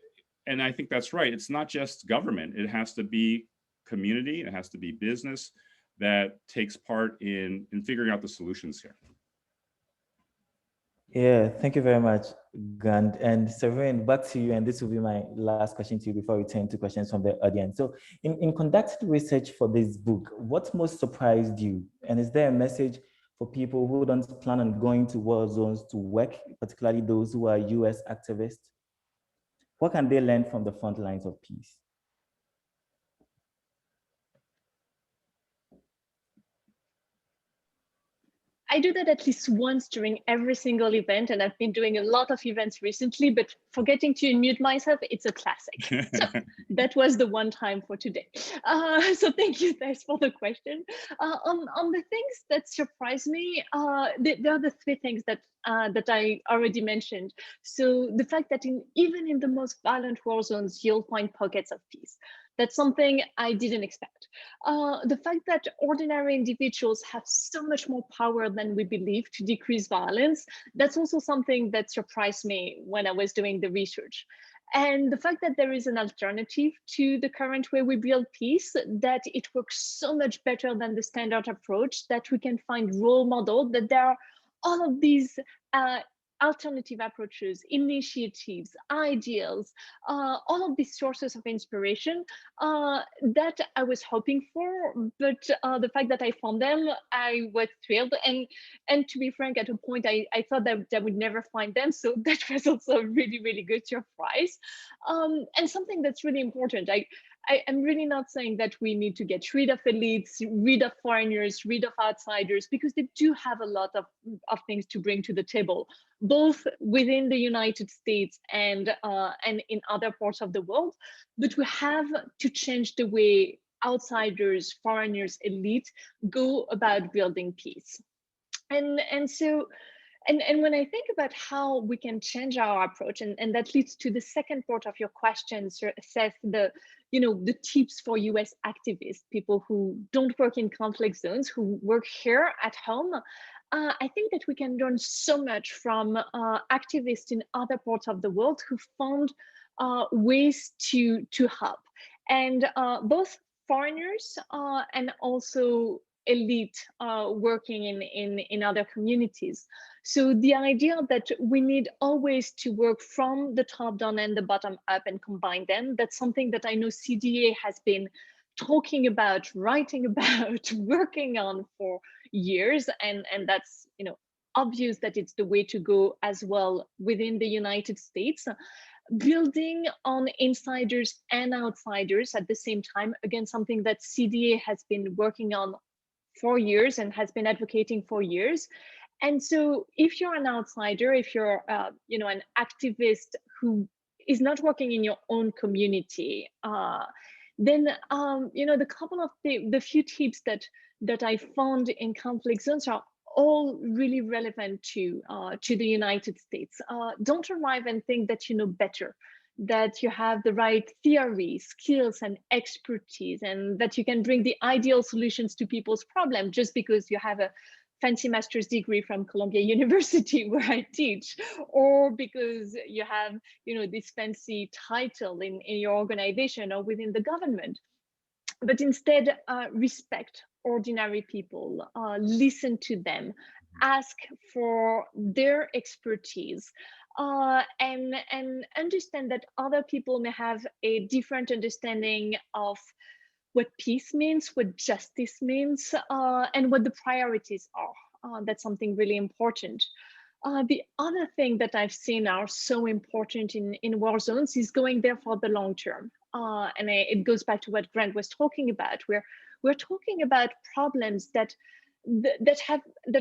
I think that's right. It's not just government. It has to be community. It has to be business that takes part in figuring out the solutions here. Yeah, thank you very much, Grande. And Séverine, back to you. And this will be my last question to you before we turn to questions from the audience. So in conducting research for this book, what most surprised you? And is there a message for people who don't plan on going to war zones to work, particularly those who are US activists? What can they learn from the front lines of peace? I do that at least once during every single event, and I've been doing a lot of events recently, but forgetting to unmute myself, it's a classic. So that was the one time for today. So thank you, Tess, for the question. On the things that surprised me, there are the three things that I already mentioned. So the fact that even in the most violent war zones, you'll find pockets of peace. That's something I didn't expect. The fact that ordinary individuals have so much more power than we believe to decrease violence, that's also something that surprised me when I was doing the research. And the fact that there is an alternative to the current way we build peace, that it works so much better than the standard approach, that we can find role models, that there are all of these alternative approaches, initiatives, ideals, all of these sources of inspiration that I was hoping for, but the fact that I found them, I was thrilled. And to be frank, at a point, I thought that I would never find them. So that was also a really, really good surprise. And something that's really important. I am really not saying that we need to get rid of elites, rid of foreigners, rid of outsiders, because they do have a lot of things to bring to the table, both within the United States and in other parts of the world. But we have to change the way outsiders, foreigners, elite go about building peace. And when I think about how we can change our approach, and that leads to the second part of your question, Seth, the tips for US activists, people who don't work in conflict zones, who work here at home. I think that we can learn so much from activists in other parts of the world who found ways to help. And both foreigners and also elite working in other communities. So the idea that we need always to work from the top down and the bottom up and combine them, that's something that I know CDA has been talking about, writing about, working on for years, and that's obvious that it's the way to go as well within the United States. Building on insiders and outsiders at the same time, again, something that CDA has been working on for years and has been advocating for years. And so if you're an outsider, if you're an activist who is not working in your own community, then the couple of the few tips that I found in conflict zones are all really relevant to the United States. Don't arrive and think that you know better, that you have the right theory, skills, and expertise, and that you can bring the ideal solutions to people's problems just because you have a fancy master's degree from Columbia University where I teach, or because you have, this fancy title in your organization or within the government. But instead, respect ordinary people, listen to them, ask for their expertise, and understand that other people may have a different understanding of what peace means, what justice means, and what the priorities are. That's something really important. The other thing that I've seen are so important in war zones is going there for the long term. And it goes back to what Grande was talking about, where we're talking about problems that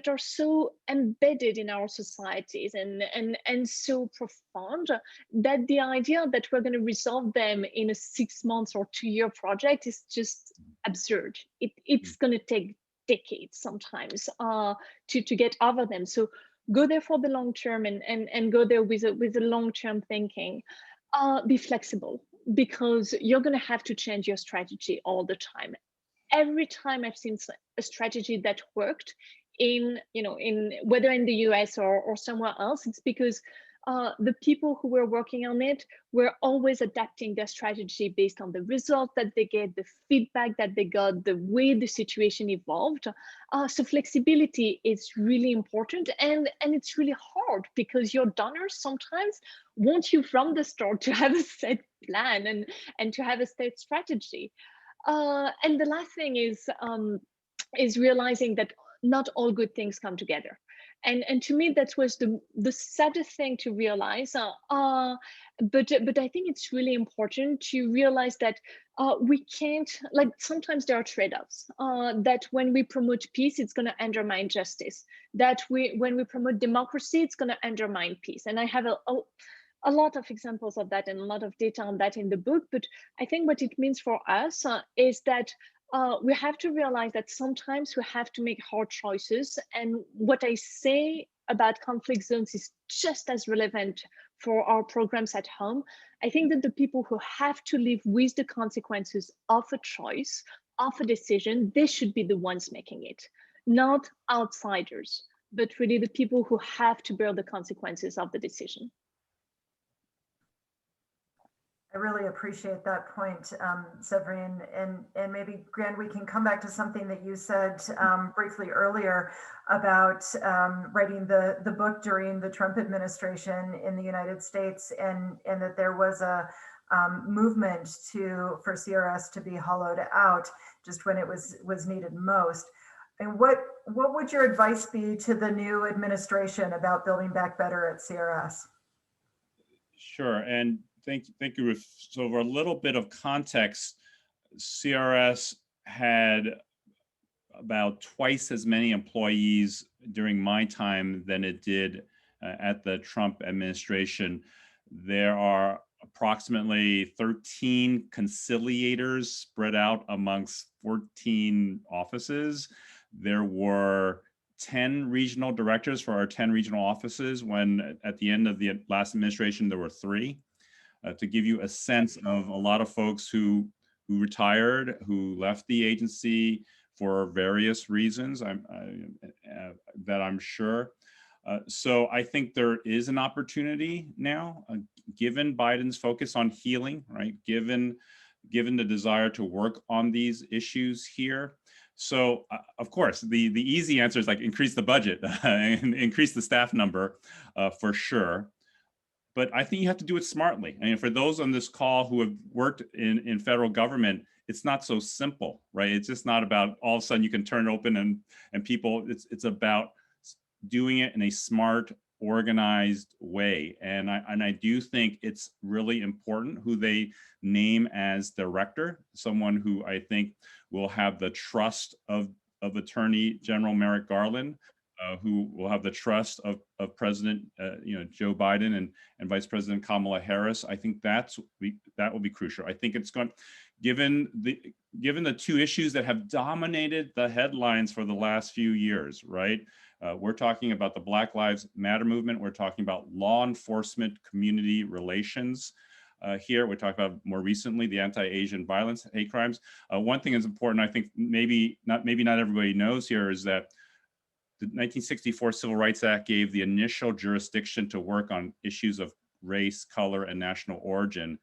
are so embedded in our societies and so profound that the idea that we're going to resolve them in a 6 months or 2-year project is just absurd. It's going to take decades sometimes to get over them. So go there for the long term and go there with a long-term thinking. Be flexible, because you're going to have to change your strategy all the time. Every time I've seen a strategy that worked in whether in the US or somewhere else, it's because the people who were working on it were always adapting their strategy based on the result that they get, the feedback that they got, the way the situation evolved. So flexibility is really important, and it's really hard because your donors sometimes want you from the start to have a set plan and to have a set strategy. And the last thing is realizing that not all good things come together. And to me, that was the saddest thing to realize. But I think it's really important to realize that we can't, like, sometimes there are trade-offs. That when we promote peace, it's going to undermine justice. That when we promote democracy, it's going to undermine peace. And I have a lot of examples of that and a lot of data on that in the book. But I think what it means for us is that we have to realize that sometimes we have to make hard choices. And what I say about conflict zones is just as relevant for our programs at home. I think that the people who have to live with the consequences of a choice, of a decision, they should be the ones making it, not outsiders, but really the people who have to bear the consequences of the decision. I really appreciate that point, Séverine, and maybe, Grande, we can come back to something that you said briefly earlier about writing the book during the Trump administration in the United States, and that there was a movement for CRS to be hollowed out just when it was needed most. And what would your advice be to the new administration about building back better at CRS? Sure, and thank you, Ruth. So for a little bit of context, CRS had about twice as many employees during my time than it did at the Trump administration. There are approximately 13 conciliators spread out amongst 14 offices. There were 10 regional directors for our 10 regional offices, when at the end of the last administration, there were 3. To give you a sense of a lot of folks who retired, who left the agency for various reasons, that I'm sure. So I think there is an opportunity now, given Biden's focus on healing, right? Given the desire to work on these issues here. So of course, the easy answer is like increase the budget and increase the staff number for sure. But I think you have to do it smartly. I mean, for those on this call who have worked in federal government, it's not so simple, right? It's just not about all of a sudden you can turn it open and people, it's about doing it in a smart, organized way. And I do think it's really important who they name as director, someone who I think will have the trust of of Attorney General Merrick Garland, who will have the trust of President Joe Biden and Vice President Kamala Harris. I think that will be crucial. I think it's going, given the two issues that have dominated the headlines for the last few years, right? We're talking about the Black Lives Matter movement. We're talking about law enforcement community relations. Here, we're talking about more recently the anti-Asian violence, hate crimes. One thing is important, I think maybe not everybody knows here, is that the 1964 Civil Rights Act gave the initial jurisdiction to work on issues of race, color, and national origin.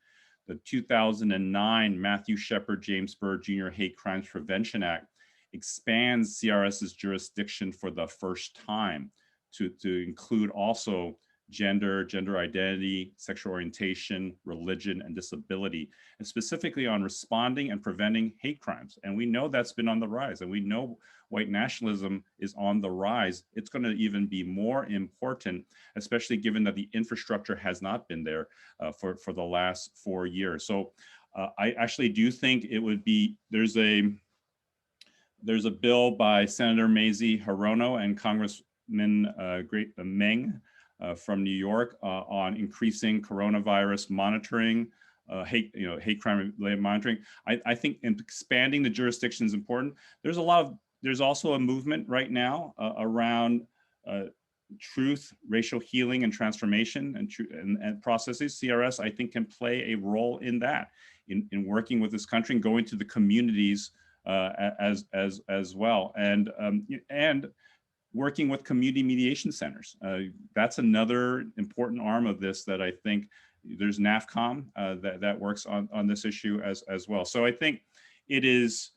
The 2009 Matthew Shepard James Byrd Jr. Hate Crimes Prevention Act expands CRS's jurisdiction for the first time to include also gender identity, sexual orientation, religion, and disability, and specifically on responding and preventing hate crimes. And we know that's been on the rise, and we know white nationalism is on the rise. It's going to even be more important, especially given that the infrastructure has not been there for the last 4 years. So I actually do think it would be, there's a bill by Senator Mazie Hirono and Congressman Meng from New York on increasing coronavirus monitoring, hate crime related monitoring. I think expanding the jurisdiction is important. There's also a movement right now around truth, racial healing and transformation and processes. CRS, I think, can play a role in that, in working with this country and going to the communities as well, and working with community mediation centers. That's another important arm of this that I think there's NAFCOM that works on this issue as well. So I think it is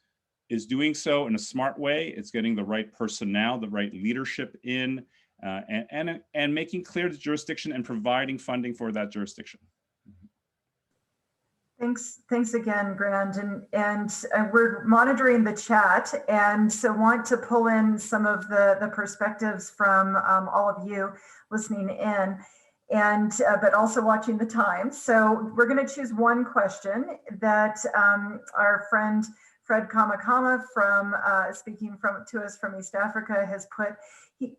doing so in a smart way. It's getting the right personnel, the right leadership in, and making clear the jurisdiction and providing funding for that jurisdiction. Thanks again, Grande. And we're monitoring the chat, and so want to pull in some of the perspectives from all of you listening in, and but also watching the time. So we're going to choose one question that our friend Fred Kamakama from speaking to us from East Africa has put.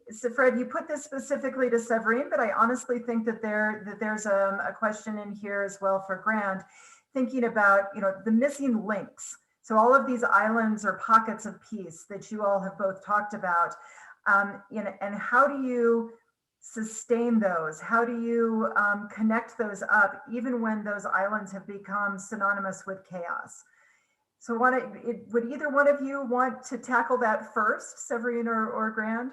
So Fred, you put this specifically to Séverine, but I honestly think that there's a question in here as well for Grande, thinking about the missing links. So all of these islands or pockets of peace that you all have both talked about, and how do you sustain those? How do you connect those up, even when those islands have become synonymous with chaos? So would either one of you want to tackle that first, Séverine or Grande?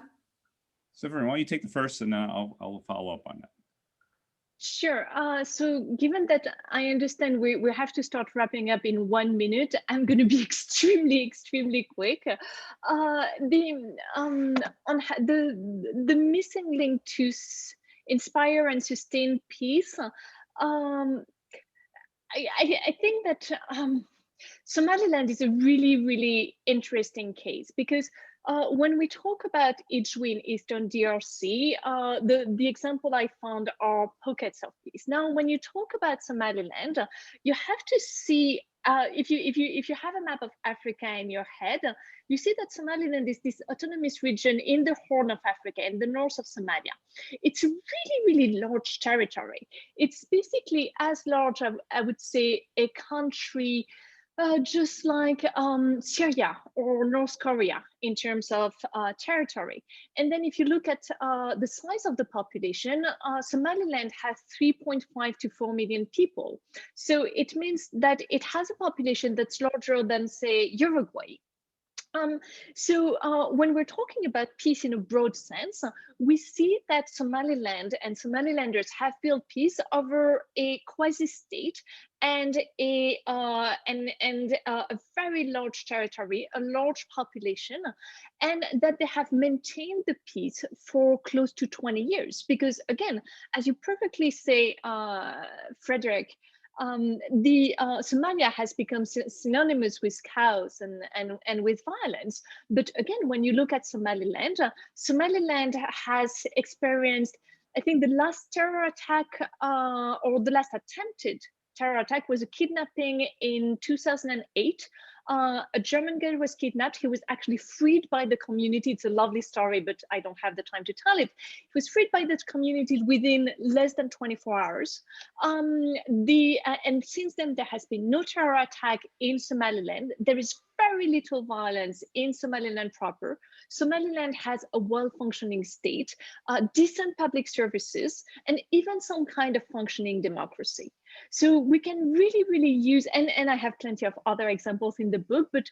Séverine, why don't you take the first, and then I'll follow up on that. Sure. So given that I understand we have to start wrapping up in 1 minute, I'm going to be extremely quick. The missing link to inspire and sustain peace. I think that Somaliland is a really interesting case, because when we talk about Ijwi in Eastern DRC, the example I found are pockets of peace. Now, when you talk about Somaliland, you have to see, if you have a map of Africa in your head, you see that Somaliland is this autonomous region in the Horn of Africa, in the north of Somalia. It's a really large territory. It's basically as large, I would say, a country just like Syria or North Korea in terms of territory. And then if you look at the size of the population, Somaliland has 3.5 to 4 million people. So it means that it has a population that's larger than, say, Uruguay. So when we're talking about peace in a broad sense, we see that Somaliland and Somalilanders have built peace over a quasi-state and a very large territory, a large population, and that they have maintained the peace for close to 20 years. Because again, as you perfectly say, Frederick, Somalia has become synonymous with chaos and with violence. But again, when you look at Somaliland, Somaliland has experienced, I think the last terror attack or the last attempted terror attack was a kidnapping in 2008 A German girl was kidnapped. He was actually freed by the community. It's a lovely story, but I don't have the time to tell it. He was freed by the community within less than 24 hours. And since then, there has been no terror attack in Somaliland. There is very little violence in Somaliland proper. Somaliland has a well-functioning state, decent public services, and even some kind of functioning democracy. So we can really, really use, and I have plenty of other examples in the book, but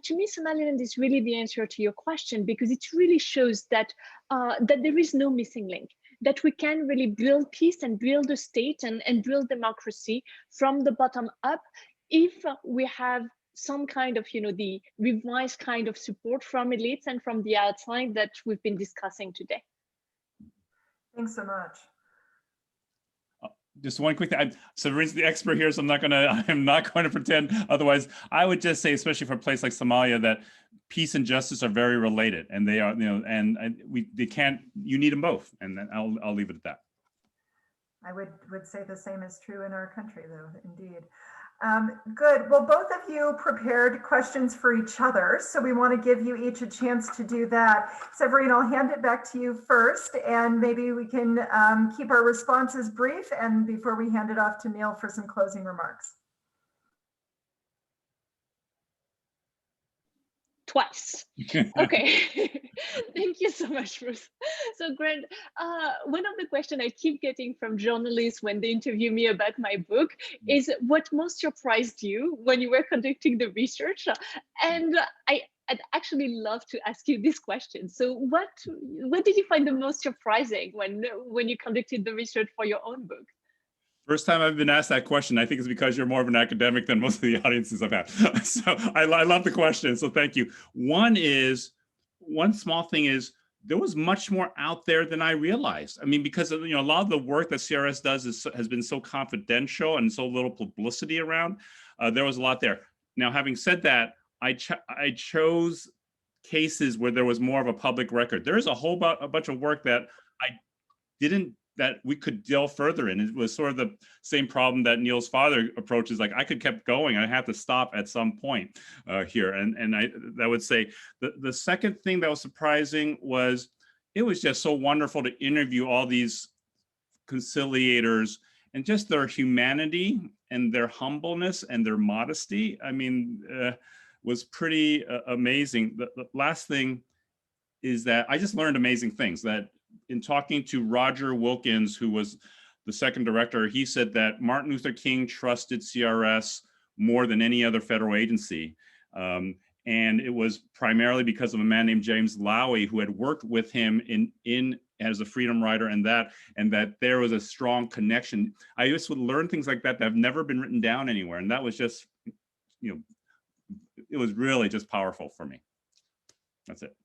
to me, Somaliland is really the answer to your question, because it really shows that, that there is no missing link, that we can really build peace and build a state and build democracy from the bottom up if we have some kind of, the revised kind of support from elites and from the outside that we've been discussing today. Thanks so much. Just one quick thing. Severine's the expert here, so I'm not going to pretend otherwise. I would just say, especially for a place like Somalia, that peace and justice are very related, and they are, you need them both, and I'll leave it at that. I would say the same is true in our country, though, indeed. Good. Well, both of you prepared questions for each other, so we want to give you each a chance to do that. Séverine, I'll hand it back to you first, and maybe we can keep our responses brief, and before we hand it off to Neil for some closing remarks. Twice. Okay. Thank you so much, Ruth. So Grande, one of the questions I keep getting from journalists when they interview me about my book is what most surprised you when you were conducting the research? And I'd actually love to ask you this question. So what did you find the most surprising when you conducted the research for your own book? First time I've been asked that question. I think it's because you're more of an academic than most of the audiences I've had. So I love the question. So thank you. One small thing is there was much more out there than I realized. I mean, because a lot of the work that CRS does has been so confidential and so little publicity around. There was a lot there. Now, having said that, I chose cases where there was more of a public record. There is a bunch of work that that we could delve further in. It was sort of the same problem that Neil's father approaches. Like I could keep going. I have to stop at some point here. And I would say the second thing that was surprising was it was just so wonderful to interview all these conciliators and just their humanity and their humbleness and their modesty. I mean, was pretty amazing. The last thing is that I just learned amazing things that in talking to Roger Wilkins, who was the second director, he said that Martin Luther King trusted CRS more than any other federal agency. And it was primarily because of a man named James Lowy, who had worked with him as a freedom rider, and that there was a strong connection. I just would learn things like that have never been written down anywhere. And that was just, it was really just powerful for me. That's it.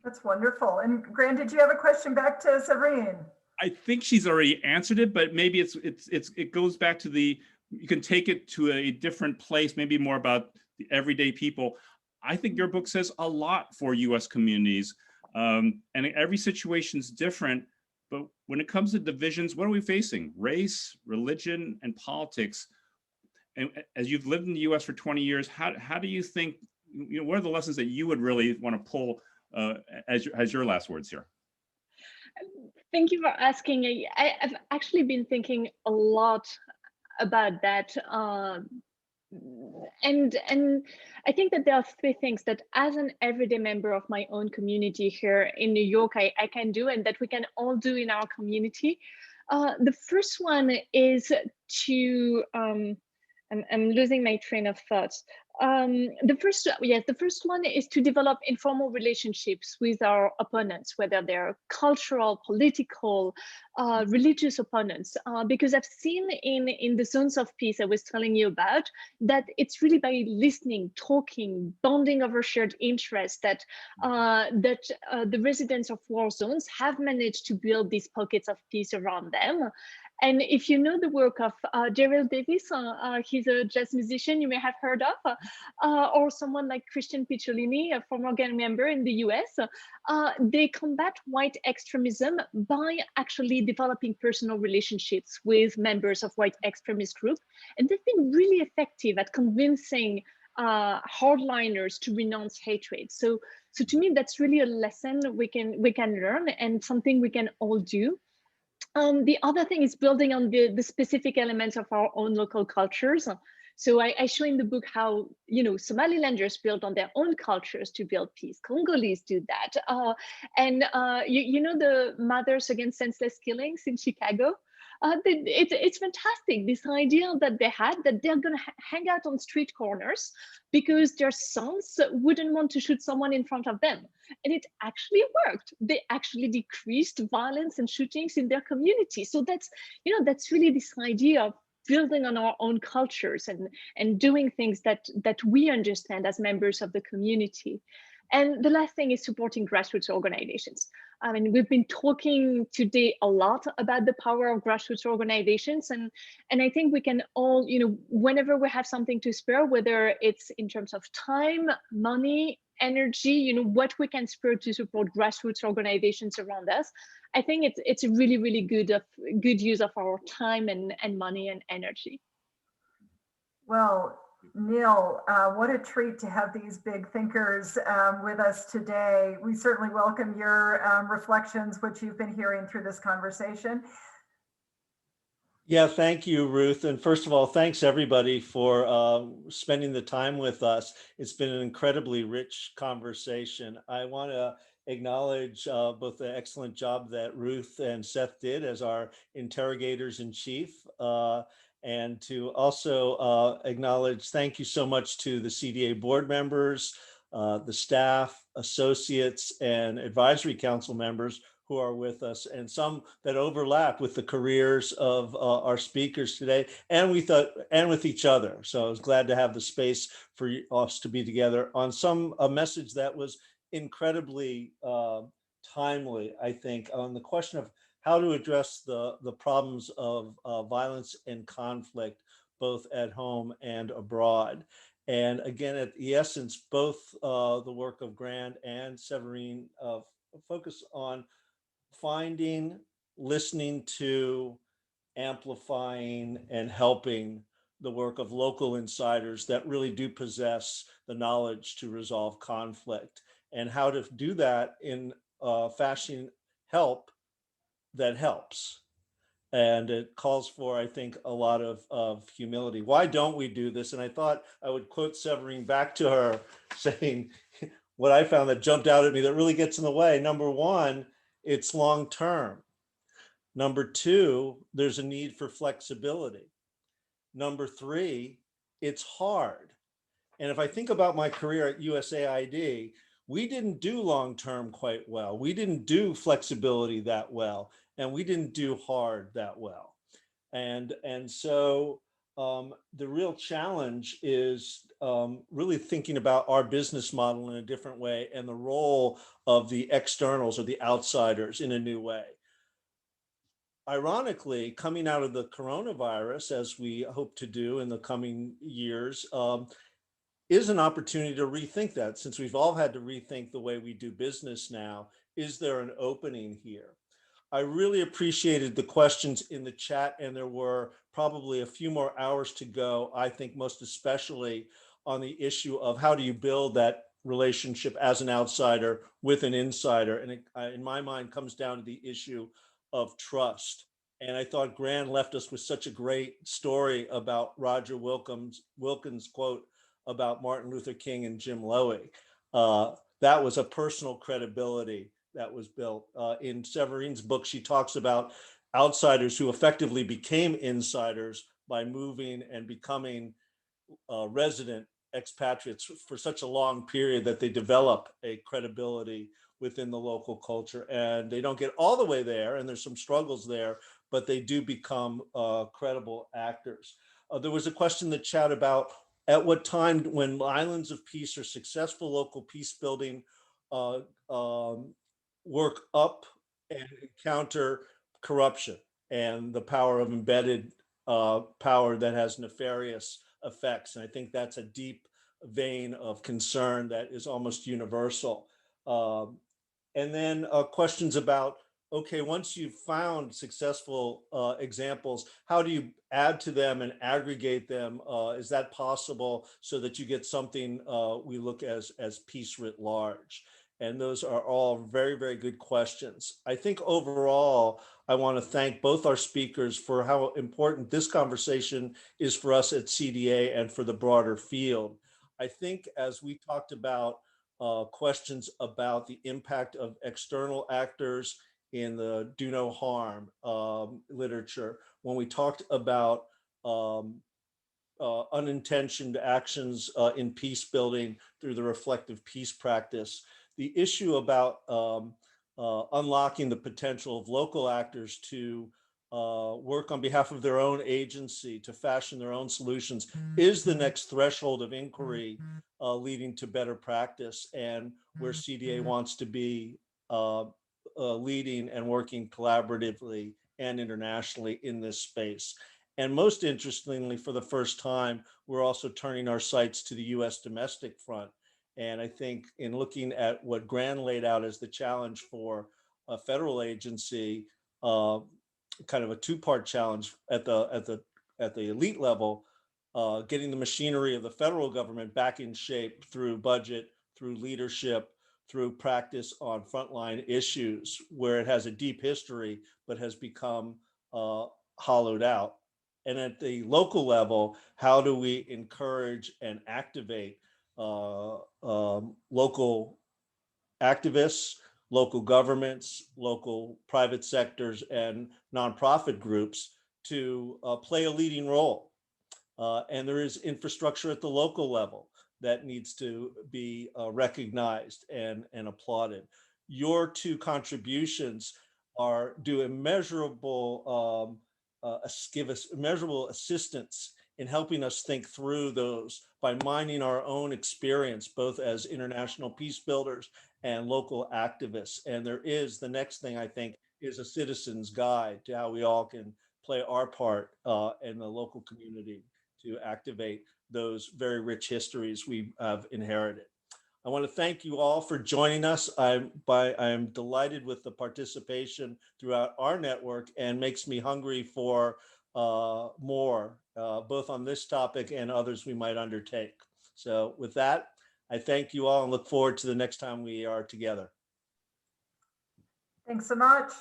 That's wonderful. And Grande, did you have a question back to Séverine? I think she's already answered it, but maybe it goes back to you can take it to a different place, maybe more about the everyday people. I think your book says a lot for US communities, and every situation's different, but when it comes to divisions, what are we facing? Race, religion, and politics. And as you've lived in the US for 20 years, how do you think, what are the lessons that you would really want to pull as your last words here? Thank you for asking. I've actually been thinking a lot about that. And I think that there are three things that as an everyday member of my own community here in New York, I can do and that we can all do in our community. The first one is to, I'm losing my train of thought. The first one is to develop informal relationships with our opponents, whether they're cultural, political, religious opponents, because I've seen in the zones of peace I was telling you about that it's really by listening, talking, bonding over shared interests that the residents of war zones have managed to build these pockets of peace around them. And if you know the work of Daryl Davis, he's a jazz musician you may have heard of, or someone like Christian Picciolini, a former gang member in the US, they combat white extremism by actually developing personal relationships with members of white extremist groups. And they've been really effective at convincing hardliners to renounce hatred. So to me, that's really a lesson we can learn and something we can all do. The other thing is building on the specific elements of our own local cultures. So I show in the book how, Somalilanders build on their own cultures to build peace. Congolese do that. You know the Mothers Against Senseless Killings in Chicago? It's fantastic, this idea that they had that they're going to hang out on street corners because their sons wouldn't want to shoot someone in front of them. And it actually worked. They actually decreased violence and shootings in their community. So that's really this idea of building on our own cultures and doing things that we understand as members of the community. And the last thing is supporting grassroots organizations. I mean, we've been talking today a lot about the power of grassroots organizations, and I think we can all, whenever we have something to spare, whether it's in terms of time, money, energy, what we can spare to support grassroots organizations around us. I think it's a really, really good use of our time and money and energy. Well, Neil, what a treat to have these big thinkers with us today. We certainly welcome your reflections, which you've been hearing through this conversation. Yeah, thank you, Ruth. And first of all, thanks everybody for spending the time with us. It's been an incredibly rich conversation. I want to acknowledge both the excellent job that Ruth and Seth did as our interrogators in chief. And to also acknowledge, thank you so much to the CDA board members, the staff, associates, and advisory council members who are with us, and some that overlap with the careers of our speakers today, and with each other. So I was glad to have the space for us to be together on a message that was incredibly timely, I think, on the question of how to address the problems of violence and conflict, both at home and abroad. And again, at the essence, both the work of Grande and Séverine focus on finding, listening to, amplifying, and helping the work of local insiders that really do possess the knowledge to resolve conflict, and how to do that in fashioning help that helps. And it calls for, I think, a lot of humility. Why don't we do this? And I thought I would quote Séverine back to her saying what I found that jumped out at me that really gets in the way. Number one, it's long term. Number two, there's a need for flexibility. Number three, it's hard. And if I think about my career at USAID, we didn't do long term quite well. We didn't do flexibility that well, and we didn't do hard that well. And so the real challenge is really thinking about our business model in a different way, and the role of the externals or the outsiders in a new way. Ironically, coming out of the coronavirus, as we hope to do in the coming years, is an opportunity to rethink that. Since we've all had to rethink the way we do business now, is there an opening here? I really appreciated the questions in the chat, and there were probably a few more hours to go, I think most especially on the issue of how do you build that relationship as an outsider with an insider. And it, in my mind, comes down to the issue of trust. And I thought Grande left us with such a great story about Roger Wilkins' quote about Martin Luther King and Jim Loewy. That was a personal credibility that was built. In Séverine's book, she talks about outsiders who effectively became insiders by moving and becoming resident expatriates for such a long period that they develop a credibility within the local culture. And they don't get all the way there, and there's some struggles there, but they do become credible actors. There was a question in the chat about at what time, when islands of peace or successful local peace building work up and encounter corruption. and the power of embedded power that has nefarious effects. And I think that's a deep vein of concern that is almost universal. And then questions about, okay, once you've found successful examples, how do you add to them and aggregate them? Is that possible so that you get something we look as peace writ large? And those are all very, very good questions. I think overall, I want to thank both our speakers for how important this conversation is for us at CDA and for the broader field. I think as we talked about questions about the impact of external actors in the do no harm literature, when we talked about unintentioned actions in peace building through the reflective peace practice, the issue about unlocking the potential of local actors to work on behalf of their own agency, to fashion their own solutions, is the next threshold of inquiry leading to better practice, and where CDA wants to be leading and working collaboratively and internationally in this space. And most interestingly, for the first time, we're also turning our sights to the US domestic front. And I think in looking at what Grande laid out as the challenge for a federal agency, kind of a two-part challenge at the elite level, getting the machinery of the federal government back in shape through budget, through leadership, through practice on frontline issues where it has a deep history but has become hollowed out. And at the local level, how do we encourage and activate local activists, local governments, local private sectors, and nonprofit groups to play a leading role? And there is infrastructure at the local level that needs to be recognized and applauded. Your two contributions do immeasurable immeasurable assistance in helping us think through those by mining our own experience, both as international peace builders and local activists. And there is, the next thing I think is a citizen's guide to how we all can play our part in the local community to activate those very rich histories we have inherited. I want to thank you all for joining us. I'm delighted with the participation throughout our network, and makes me hungry for more, both on this topic and others we might undertake. So with that, I thank you all and look forward to the next time we are together. Thanks so much.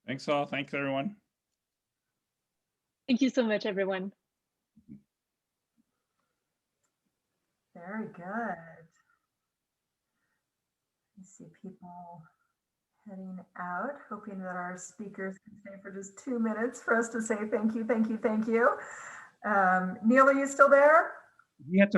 Thanks all. Thanks everyone. Thank you so much, everyone. Very good. I see people heading out, hoping that our speakers can stay for just 2 minutes for us to say thank you, thank you, thank you. Neil, are you still there? We have to